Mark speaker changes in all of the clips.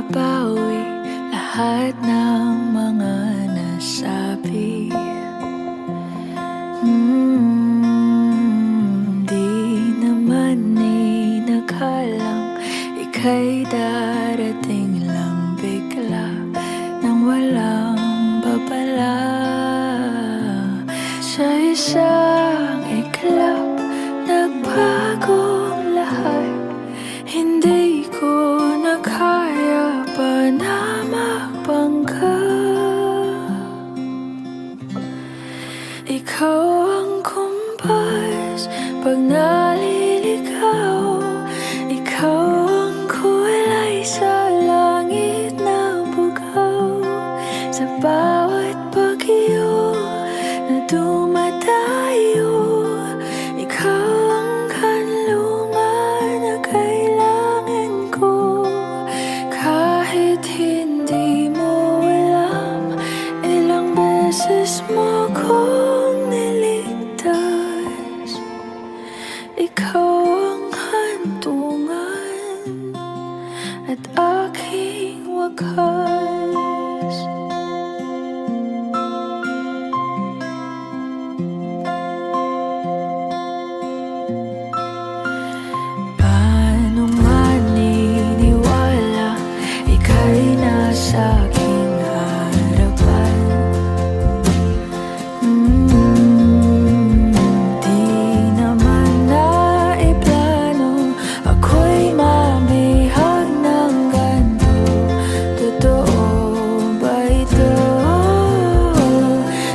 Speaker 1: mababawi lahat ng mga nasabi. Di naman inakalang ika'y darating lang bigla nang walang babala. Sa isang iglap, nagbagong lahat. Hindi ko na kaya pa na magpangga. Ikaw ang kumpas pag naliligaw. Ikaw ang kulay sa langit na bugaw. Sa bawat bagyo na dumadayo, ikaw ang kanlungan na kailangan ko. Kahit hindi mo alam, ilang beses mo kong niligtas. Ikaw ang hantungan at aking wakas. Paano maniniwala ika'y nasa aking harapan? Di naman naiplano ako'y mabihag ng ganito. Totoo ba ito?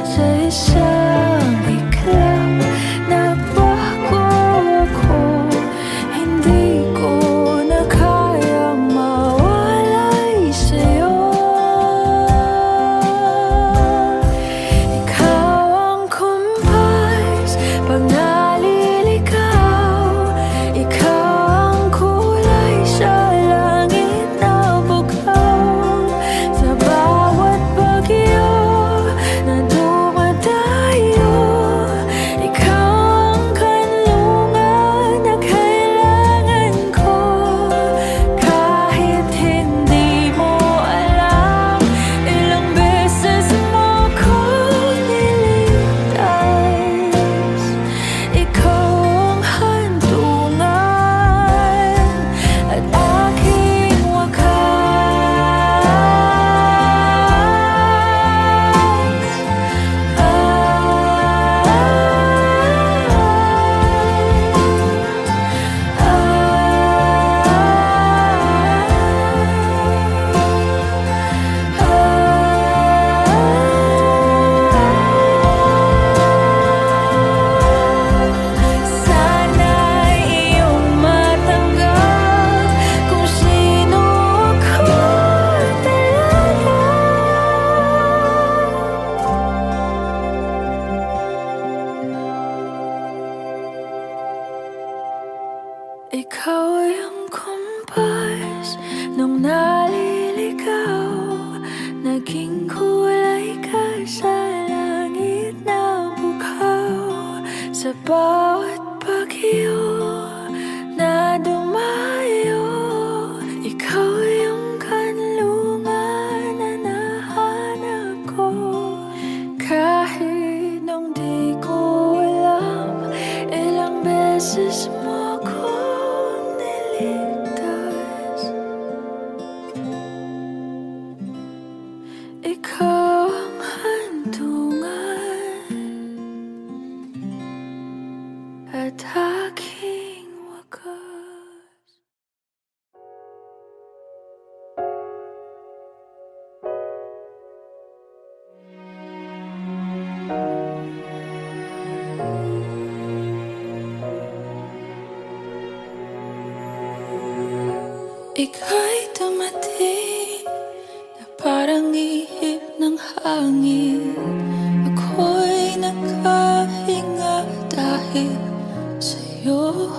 Speaker 1: Sa isang iglap, nagbago ako. Hindi ko na kayang mawalay sa'yo. Ikaw ang kumpas pag naliligaw. Ikaw ang kulay sa langit na bugaw. Sa bawat bagyo na dumadayo, ikaw ang kanlungan na kailangan ko. Kahit hindi mo alam, ilang beses mo kong niligtas. Ikaw ang hantungan at aking sana'y iyong matanggap kung sino ako talaga. Ikaw ang kumpas nung naliligaw. Naging kulay ka sa langit na bugaw. Sa bawat bagyo na dumayo, ikaw yung kanlungan na nahanap ko. Kahit nung di ko alam, ilang beses mo kong niligtas. Ikaw ang hantungan at aking wakas. Ika'y dumating na parang ihip ng hangin. Ako'y nakahinga dahil sa'yo.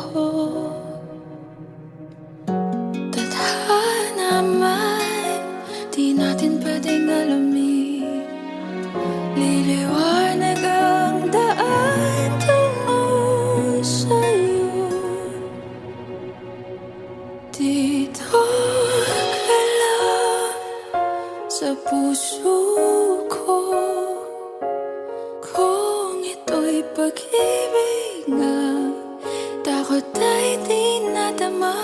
Speaker 1: Tadhana man, di natin pwedeng alamin. Liliwanag ang daan tungo sa'yo. Dito ka lang. pag-ibig nga. Takot ay di nadama,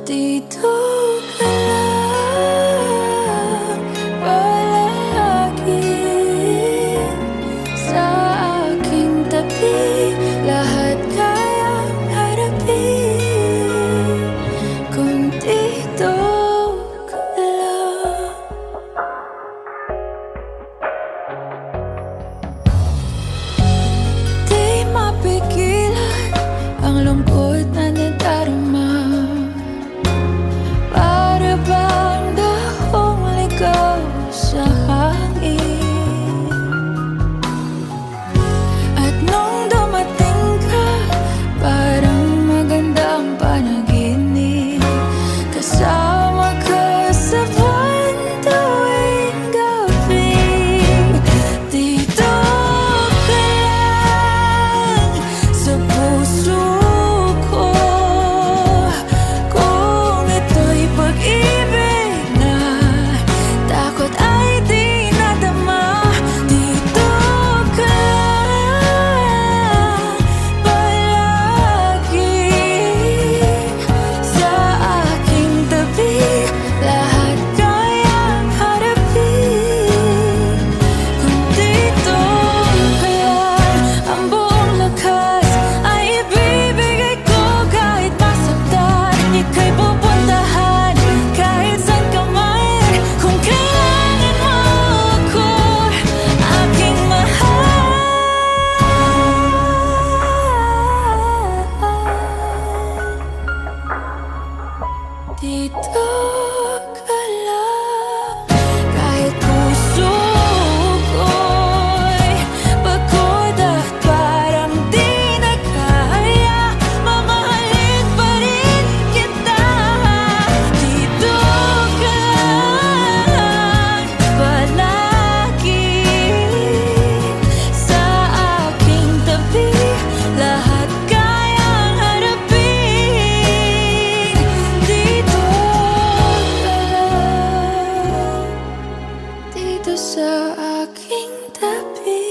Speaker 1: dito ka lang palagi sa aking tabi. Lahat kayang harapin kung dito ka lang. Di mapigilan ang lungkot na nadarama, para bang dahong ligaw sa hangin. At nung dumating ka, parang magandang panaginip. Kasama ka sa buwan tuwing gabi. Dito ka lang sa puso ko. Kung ito'y pag-ibig na, takot ay di nadama. Dito ka lang palagi sa aking tabi. Lahat kayang harapin kung dito ka lang. Ang buong lakas ay ibibigay ko kahit masaktan. Ika'y pupuntahan kahit saan ka man. Kung kailangan mo ako, aking mahal. Dito ka lang kahit puso ko'y pagod at parang di na kaya. Mamahalin pa rin kita. Dito ka lang palagi sa aking tabi. Lahat kayang harapin. Dito ka lang, dito sa aking tabi.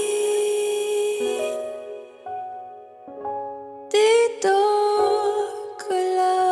Speaker 1: Dito ka lang.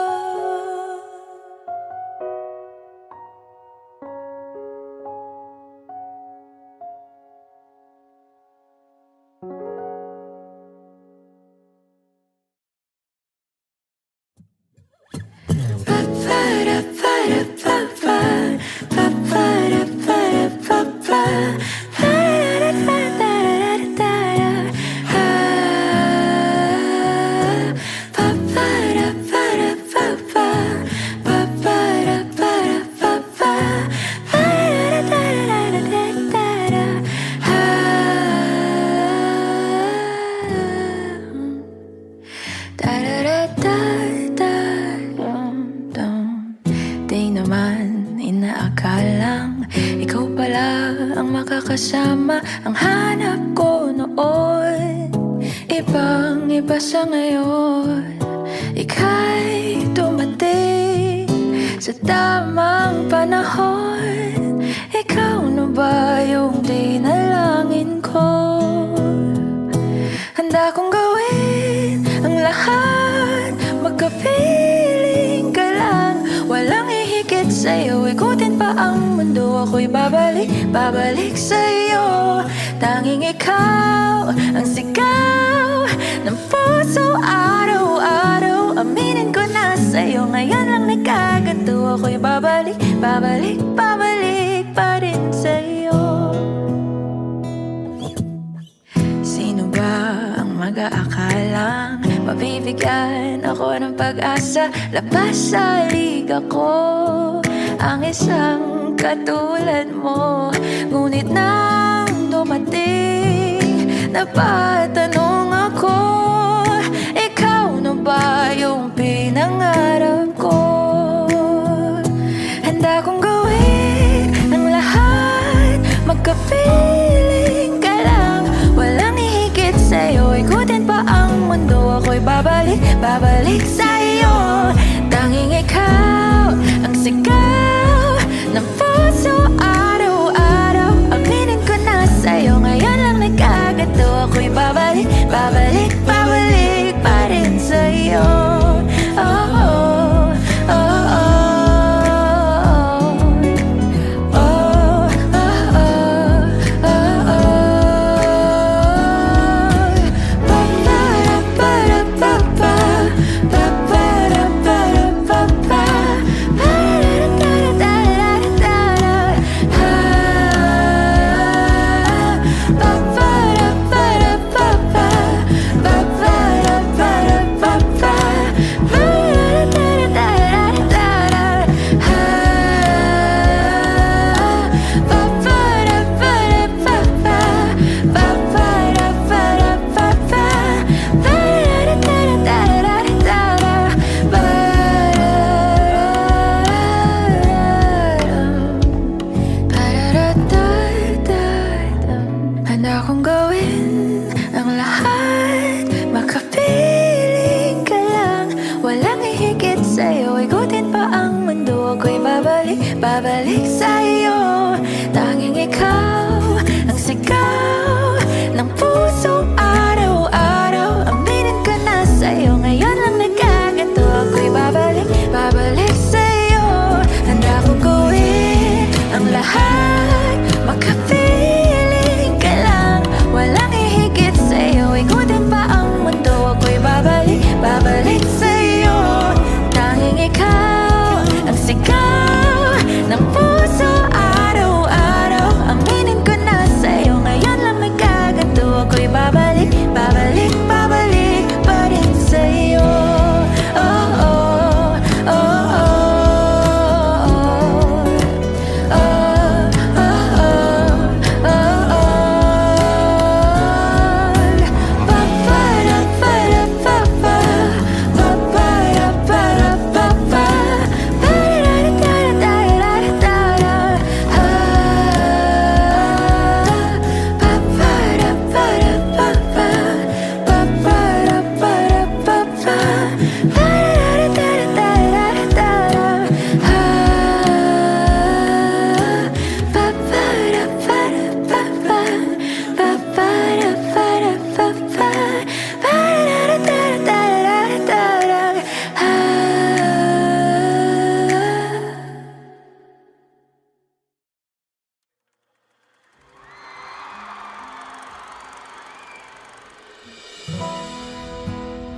Speaker 1: Di naman inaakalang ikaw pala ang makakasama. Ang hanap ko noon, ibang iba sa ngayon. Ika'y dumating sa tamang panahon. Ikaw na ba yung dinalangin ko? Handa kong gawin ang lahat, magkapiling ka lang. Walang hihigit sa'yo, ikutin pa ang mundo. Ako'y babalik, babalik sa'yo. Tanging ikaw ang sigaw ng puso araw-araw. Aminin ko na sa'yo, ngayon lang nagkaganto. Ako'y babalik, babalik, babalik pa rin sa'yo. Sino ba ang mag-aakalang mabibigyan ako ng pag-asa? Labas sa liga ko ang isang katulad mo. Ngunit nang dumating, napatanong ako, ikaw na ba yung pinangarap ko? Handa kong gawin ang lahat, magkapiling ka lang. Walang hihigit sa'yo, ikutin pa ang mundo. Ako'y babalik, babalik sa'yo. Tanging ikaw ang sigaw ng puso araw-araw. Aminin ko na sa'yo, ngayon lang nagkaganto. Ako'y babalik, babalik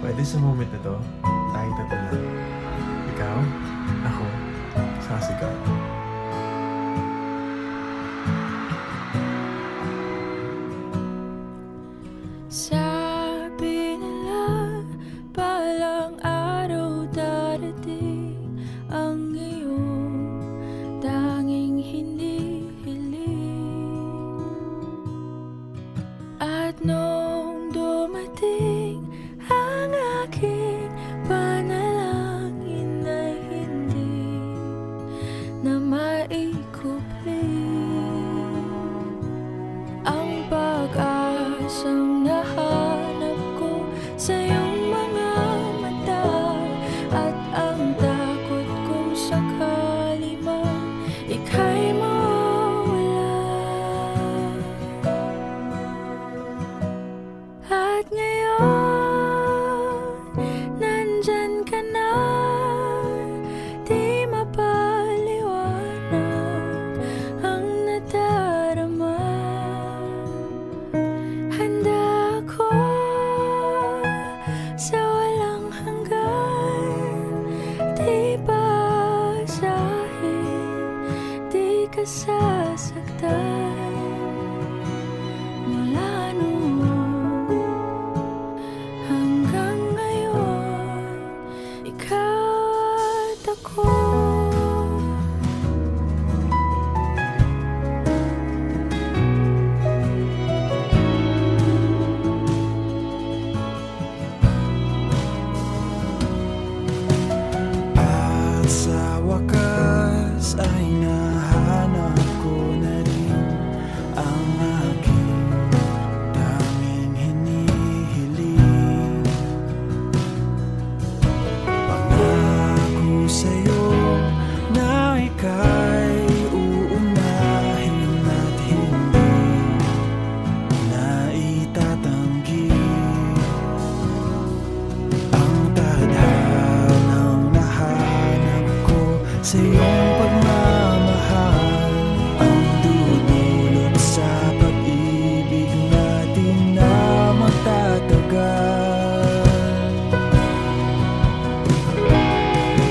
Speaker 2: Pwede sa moment na to, tayo tatlo lang. Ikaw, ako, sasigaw.
Speaker 1: Sabi nila, balang araw darating ang iyong tanging hinihiling. At nung dumating ang aking panalangin ay hindi na maikupling. Ang pag-asang nahanap ko sa iyong mga mata, at ang takot kong sakali man ika'y mawala. At ngayon, nandyan ka na, di mapaliwanag ang nadarama. Handa ako sa walang hanggan, di basahin, di ka sasaktan. Mula noon hanggang ngayon, ikaw at ako.
Speaker 3: At sa wakas ay nahanap ko na rin ang aking daming hinihiling. Pangako sa'yo na ika'y uunahin at hindi na itatanggi. Ang tadhanang nahanap ko sa iyong pagmamahal, ang dudulot sa pag-ibig natin na magtatagal.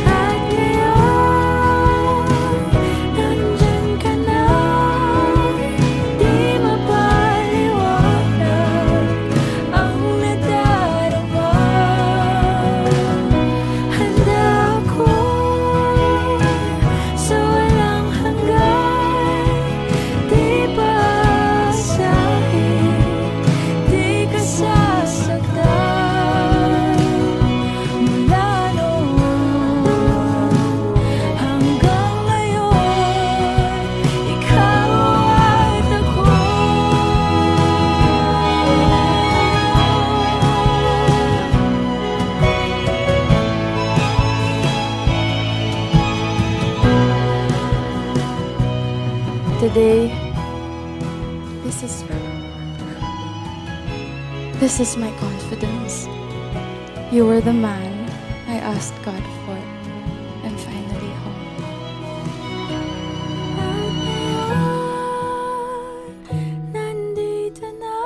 Speaker 1: At ngayon, nandyan ka na, di mapaliwanag ang nadarama. Handa ako sa walang hanggan, di basahin, di ka sasaktan. Mula noon hanggang ngayon, ikaw at ako. Today, this is my confidence. You were the man I asked God for. I'm finally home. Nandito na,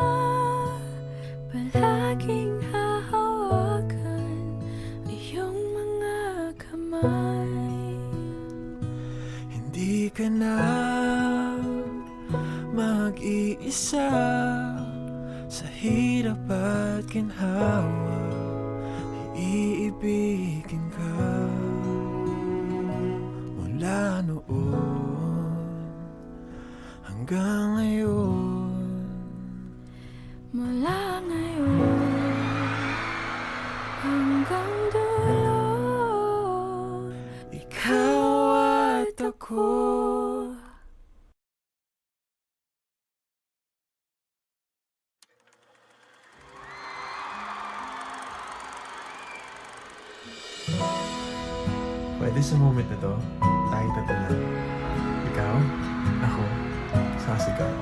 Speaker 1: palaging hahawakan iyong mga kamay.
Speaker 3: Hindi ka na mag-iisa sa hirap at ginhawa, iibigin ka. Mula noon hanggang ngayon,
Speaker 1: Mula ngayon hanggang dulo,
Speaker 3: ikaw at ako.
Speaker 2: Pwede sa moment na to, tayo tatlo lang. Ikaw, ako, sasigaw.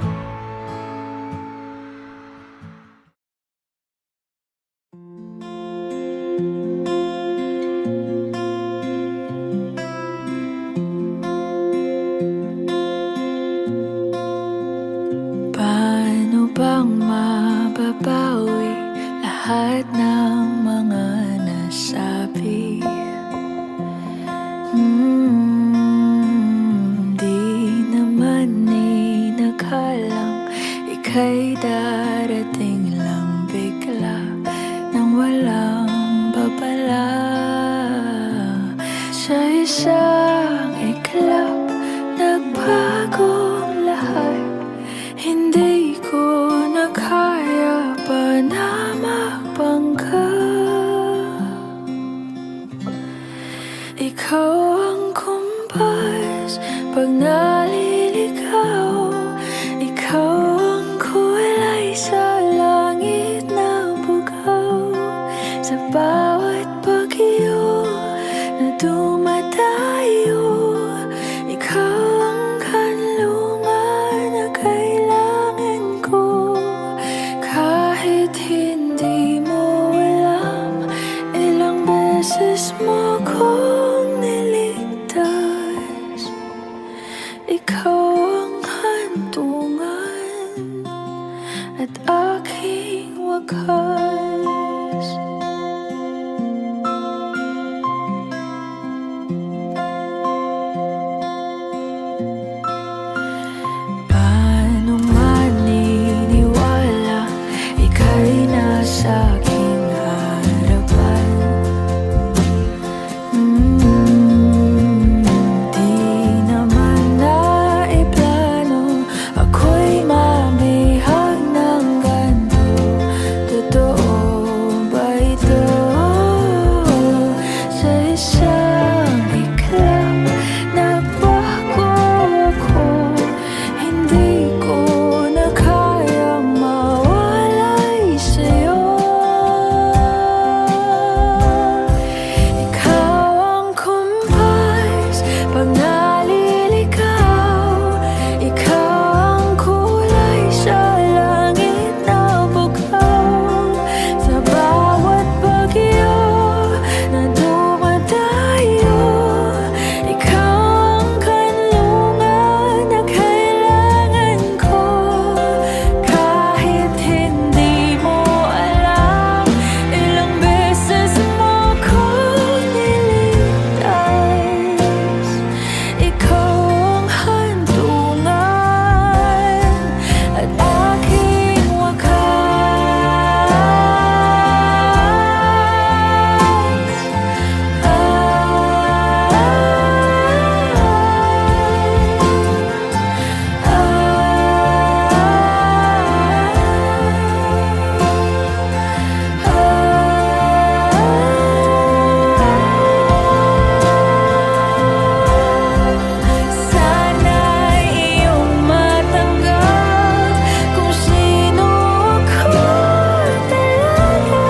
Speaker 1: paano bang mababawi lahat ng mga nasabi. Di naman inakalang ika'y darating lang bigla nang walang babala. Sa isang iglap, nagbagong lahat. Hindi ko na kaya pa na magpangga. Ikaw ang kumpas pag naliligaw. Ikaw ang kulay sa langit na bugaw. Sa bawat bagyo na dumadayo, ikaw ang kanlungan na kailangan ko. Kahit hindi mo alam, ilang beses mo kong niligtas. Ikaw ang hantungan at aking wakas. Paano maniniwala ika'y nasa aking harapan? Di naman naiplano ako'y mabihag ng ganito. Totoo ba ito? Sa isang iglap, nagbago ako. Hindi ko na kayang mawalay sa'yo. Ikaw ang kumpas pag naliligaw. Ikaw ang kulay sa langit na bugaw. Sa bawat bagyo na dumadayo, ikaw ang kanlungan na kailangan ko. Kahit hindi mo alam, ilang beses mo kong niligtas. Ikaw ang hantungan at aking sana'y iyong matanggap kung sino ako talaga.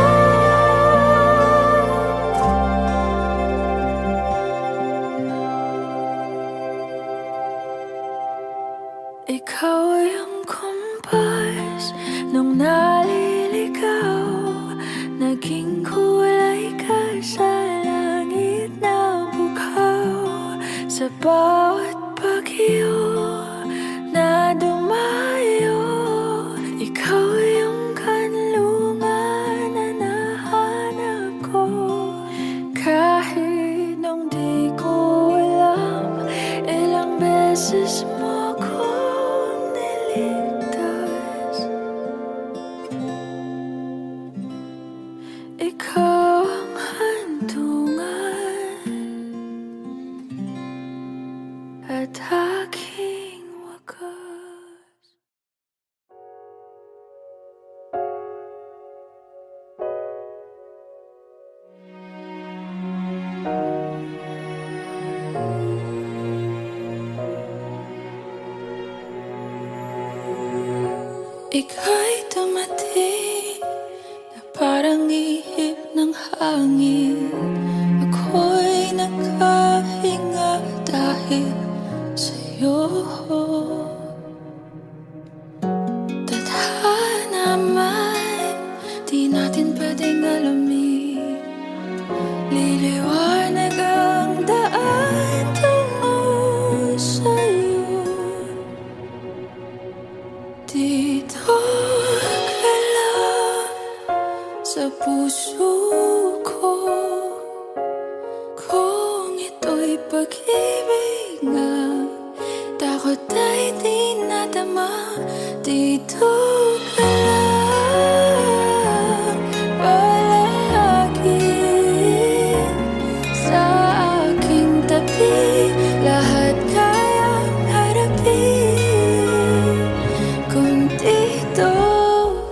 Speaker 1: Ikaw yung kumpas nung naliligaw. Naging kulay ka sa langit na bugaw. Sa bawat bagyo na dumayo, ikaw yung kanlungan na nahanap ko. Kahit nung di ko alam, ilang beses mo kong niligtas. Ikaw ang hantungan at aking wakas. Ika'y dumating na parang ihip ng hangin. Ako'y nakahinga dahil sa'yo. Tadhana man, di natin pwedeng alamin. Liliwanag ang daan tungo sa'yo. Dito ka lang sa puso ko. Kung ito'y pag-ibig nga, takot ay di nadama. Dito ka lang palagi sa aking tabi. Lahat kayang harapin kung dito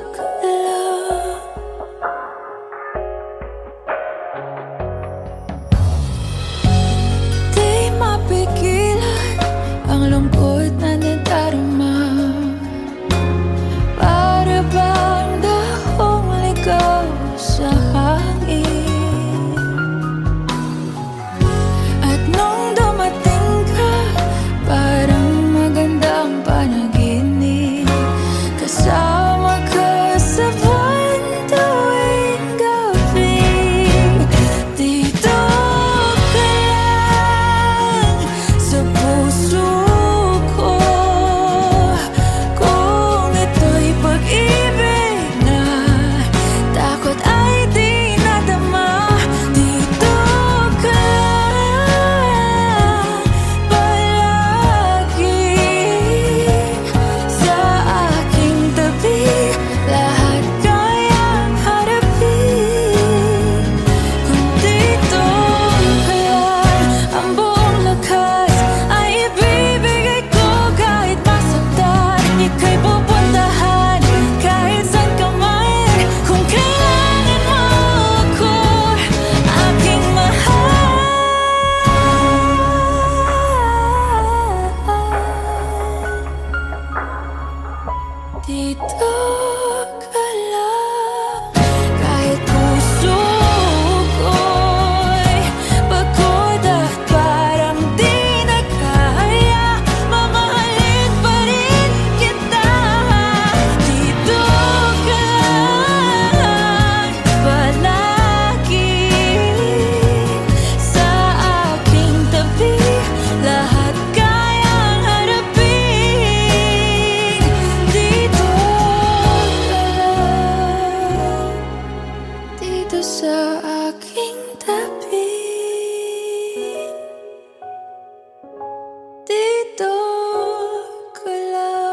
Speaker 1: ka lang. Di mapigilan ang lungkot na nadarama. Para bang dahong ligaw sa hangin. At nung dumating ka, parang magandang panaginip. Kasama ka sa buwan tuwing gabi. Dito ka lang sa puso ko. Kung ito'y pag-ibig na, takot ay di nadama. Dito ka lang palagi sa aking tabi. Lahat kayang harapin kung dito ka lang. Ang buong lakas ay ibibigay ko kahit masaktan. Ika'y pupuntahan kahit saan ka man. Kung kailangan mo ako, aking mahal. Dito ka lang. Kahit puso ko'y pagod at parang di na kaya, mamahalin pa rin kita. Dito ka lang palagi sa aking tabi. Lahat kayang harapin. Dito ka lang, dito sa aking tabi. Dito ka lang.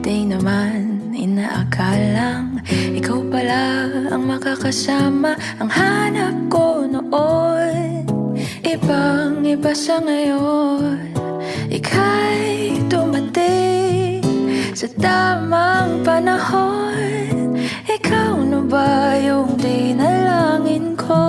Speaker 1: Di naman inaakalang ikaw pala ang makakasama. Ang hanap ko noon, ibang iba sa ngayon. Ika'y dumating sa tamang panahon. Ikaw na ba yung dinalangin ko?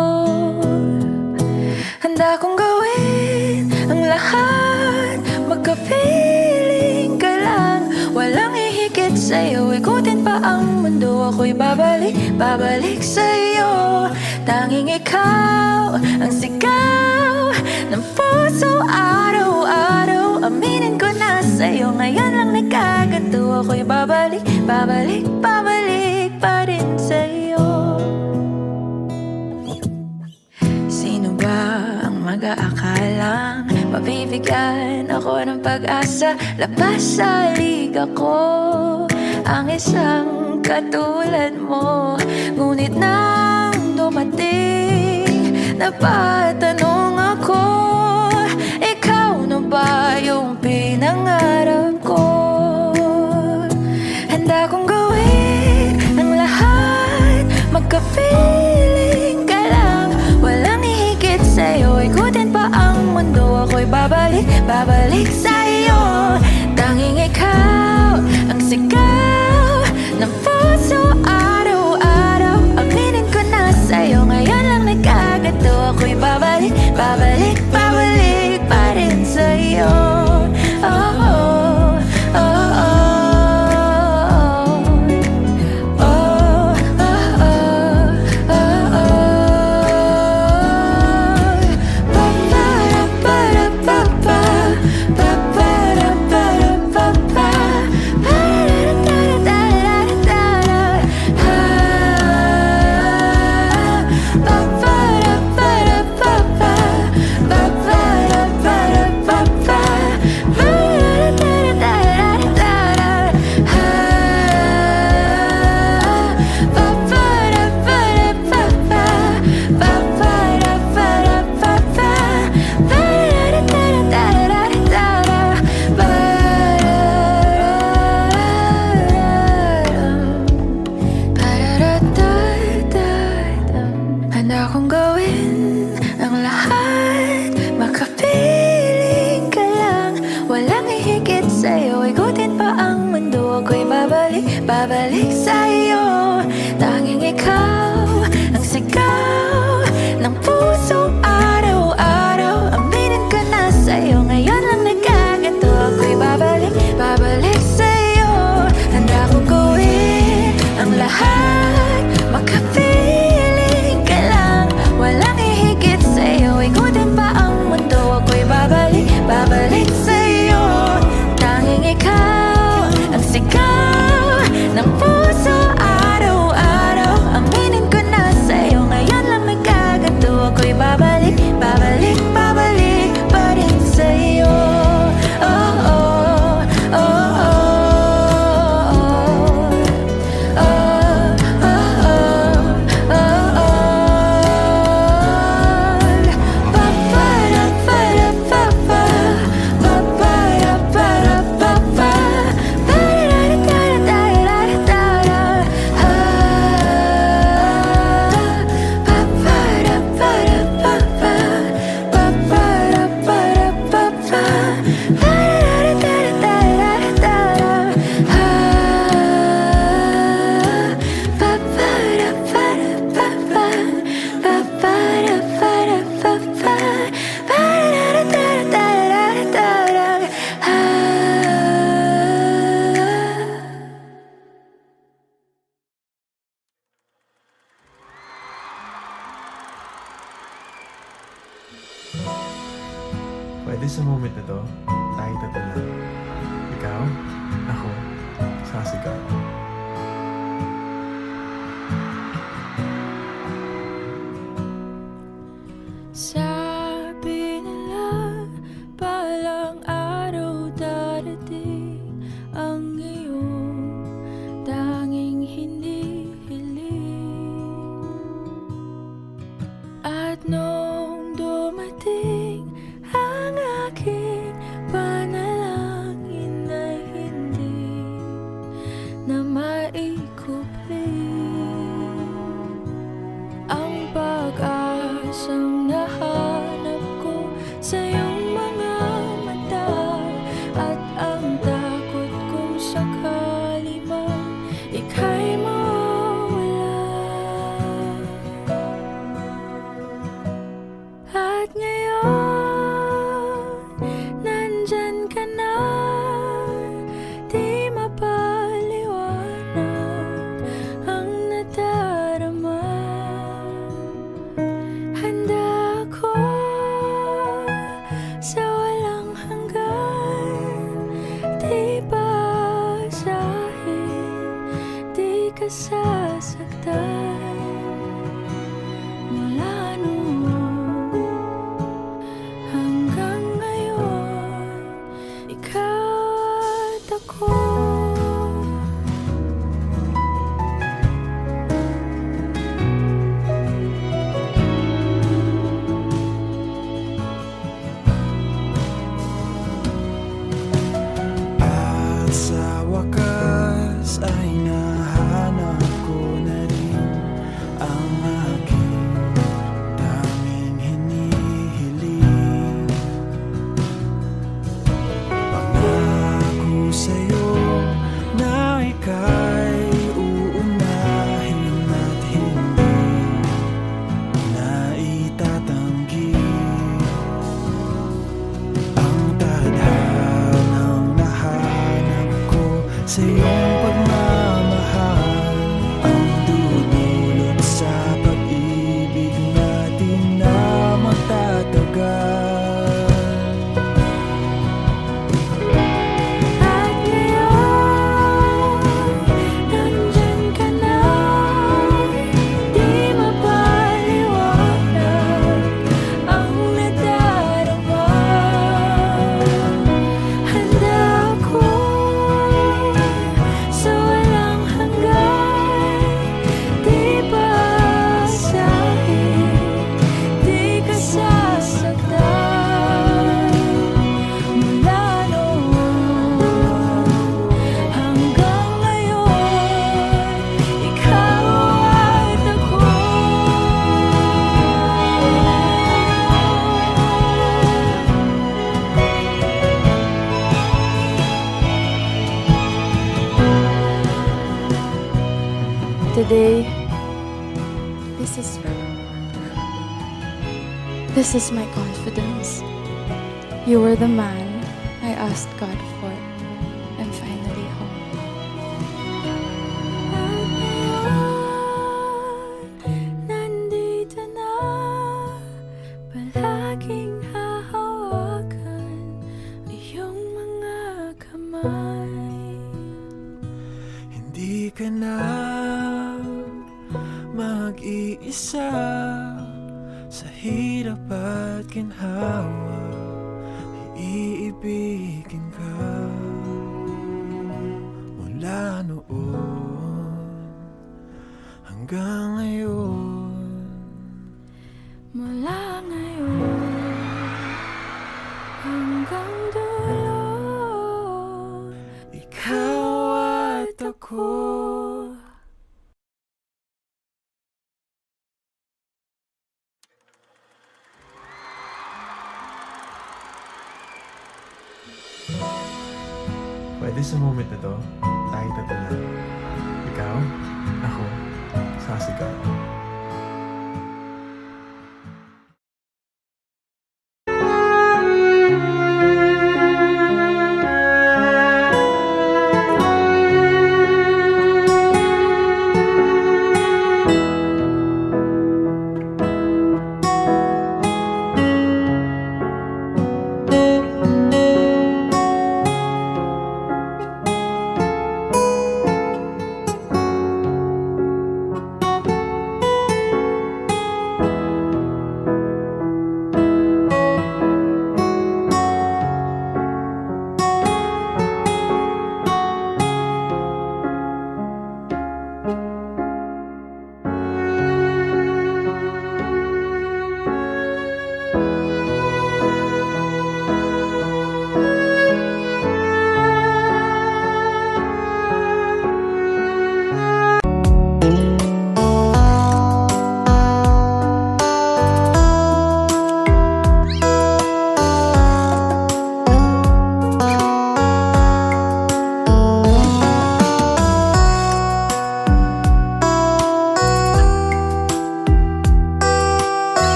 Speaker 1: Handa kong gawin ang lahat, magkapiling ka lang. Walang hihigit sa'yo, ikutin pa ang mundo. Ako'y babalik, babalik sa'yo. Tanging ikaw ang sigaw ng puso araw-araw. Aminin ko na sa'yo, ngayon lang nagkaganto. Ako'y babalik, babalik, babalik pa rin sa'yo. Sino ba ang mag-aakalang mabibigyan ako ng pag-asa? Labas sa liga ko ang isang katulad mo. Ngunit nang dumating, napatanong ako, ikaw na ba yung pinangarap ko? Handa kong gawin ang lahat, magkapiling ka lang. Walang hihigit sa'yo, ikutin pa ang mundo. Ako'y babalik, babalik sa'yo. Tanging ikaw ang sigaw ng puso araw-araw.
Speaker 2: Pwede sa moment na to, tayo tatlo lang. Ikaw, ako, sasigaw.
Speaker 1: Sabi nila, palang araw darating ang iyong tanging hinihiling. At nung dumating ang aking panalangin ay hindi na maikupli. Ang pag-asang nahanap ko sa iyong mga mata, at ang takot kong sakali man ika'y mawala. At ngayon, nandyan ka na, di mapaliwanag ang nadarama. Handa ako sa walang hanggan, di basahin, di ka sasaktan. Mula noon hanggang ngayon, ikaw at ako.
Speaker 3: At sa wakas ay nahanap ko na rin ang aking tanging hinihiling. Pangako sa'yo na ika'y uunahin at hindi na itatanggi. Ang tadhanang nahanap ko sa iyong pagmamahal, ang dudulot sa pag-ibig natin na magtatagal.
Speaker 1: At ngayon, nandyan ka na, di mapaliwanag ang nadarama. Handa ako sa walang hanggan, di basahin, di ka sasaktan. Mula noon hanggang ngayon, ikaw at ako. Today, this is my confidence. You were the man I asked God for. I'm finally home. Nandito na, palaging hahawakan iyong mga kamay.
Speaker 3: Hindi ka na mag-iisa sa hirap at ginhawa, iibigin ka. Mula noon hanggang ngayon,
Speaker 1: Mula ngayon hanggang dulo,
Speaker 3: ikaw at ako.
Speaker 2: Pwede sa moment na to, tayo tatlo lang. Ikaw, ako, sasigaw.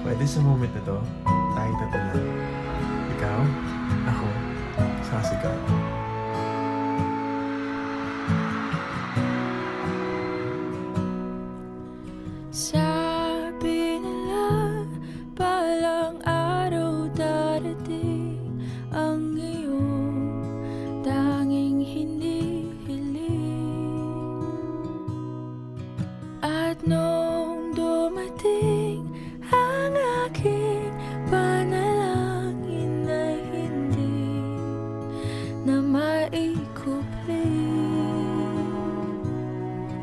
Speaker 2: Pwede sa moment na to, tayo tatlo lang. Ikaw, ako, sasigaw.
Speaker 1: Sabi nila, balang araw darating ang iyong tanging hinihiling. At nung dumating ang aking panalangin ay hindi na maikupling.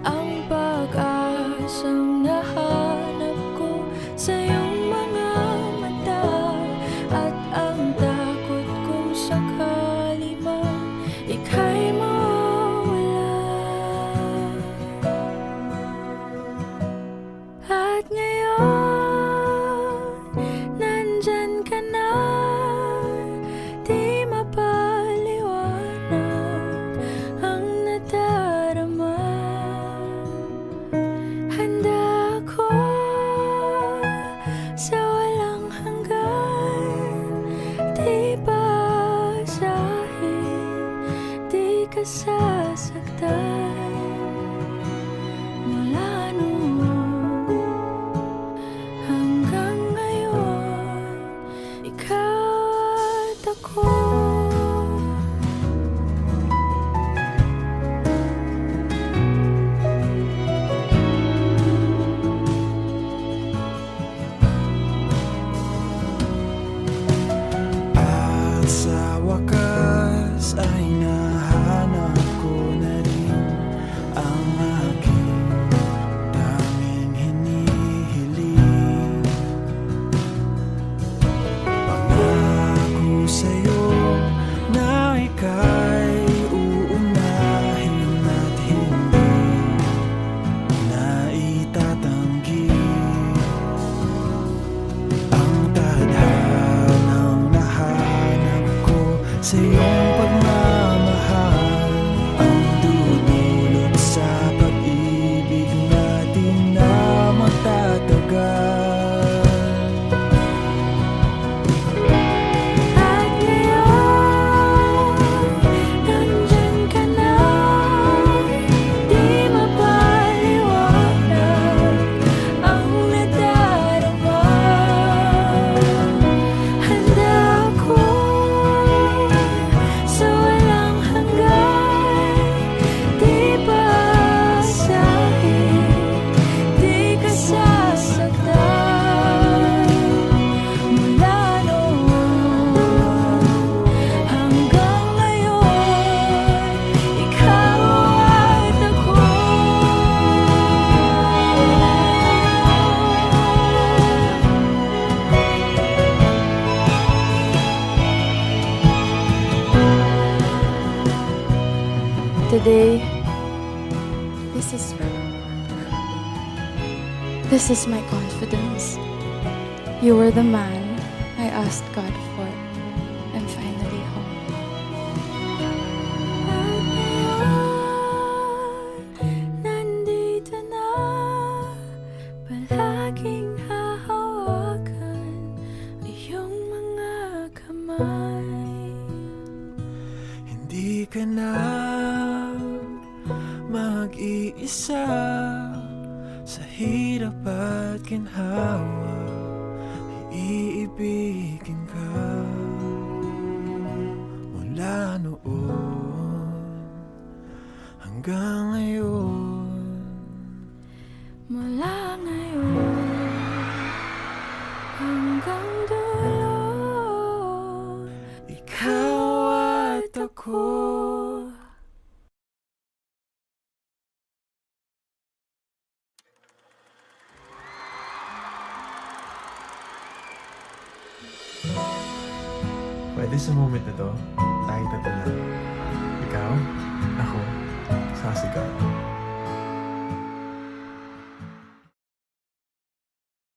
Speaker 1: Ang pag-asang nahanap ko sa iyong mga mata, at ang takot kong sakali man ika'y mawala. At ngayon, nandyan ka na, di mapaliwanag ang nadarama. Handa ako sa walang hanggan, di basahin, di ka sasaktan. Mula noon hanggang ngayon, ikaw at ako.
Speaker 3: At sa wakas ay nahanap ko na rin ang aking tanging hinihiling. Pangako sa'yo na ika'y uunahin at hindi na itatanggi. Ang tadhanang nahanap ko sa iyong pagmamahal, ang dudulot sa pag-ibig natin na magtatagal.
Speaker 1: At ngayon, nandyan ka na, di mapaliwanag ang nadarama. Handa ako sa walang hanggan, di basahin, di ka sasaktan. Mula noon hanggang ngayon, ikaw at ako. Today, this is my confidence. You were the man I asked God for. I'm finally home. Nandito na, palaging hahawakan iyong mga kamay.
Speaker 3: Hindi ka na mag-iisa sa hirap at ginhawa, iibigin ka. Mula noon hanggang ngayon,
Speaker 1: Mula ngayon hanggang dulo,
Speaker 3: ikaw at ako.
Speaker 2: Pwede sa moment na to, tayo tatlo lang. Ikaw, ako, sasigaw.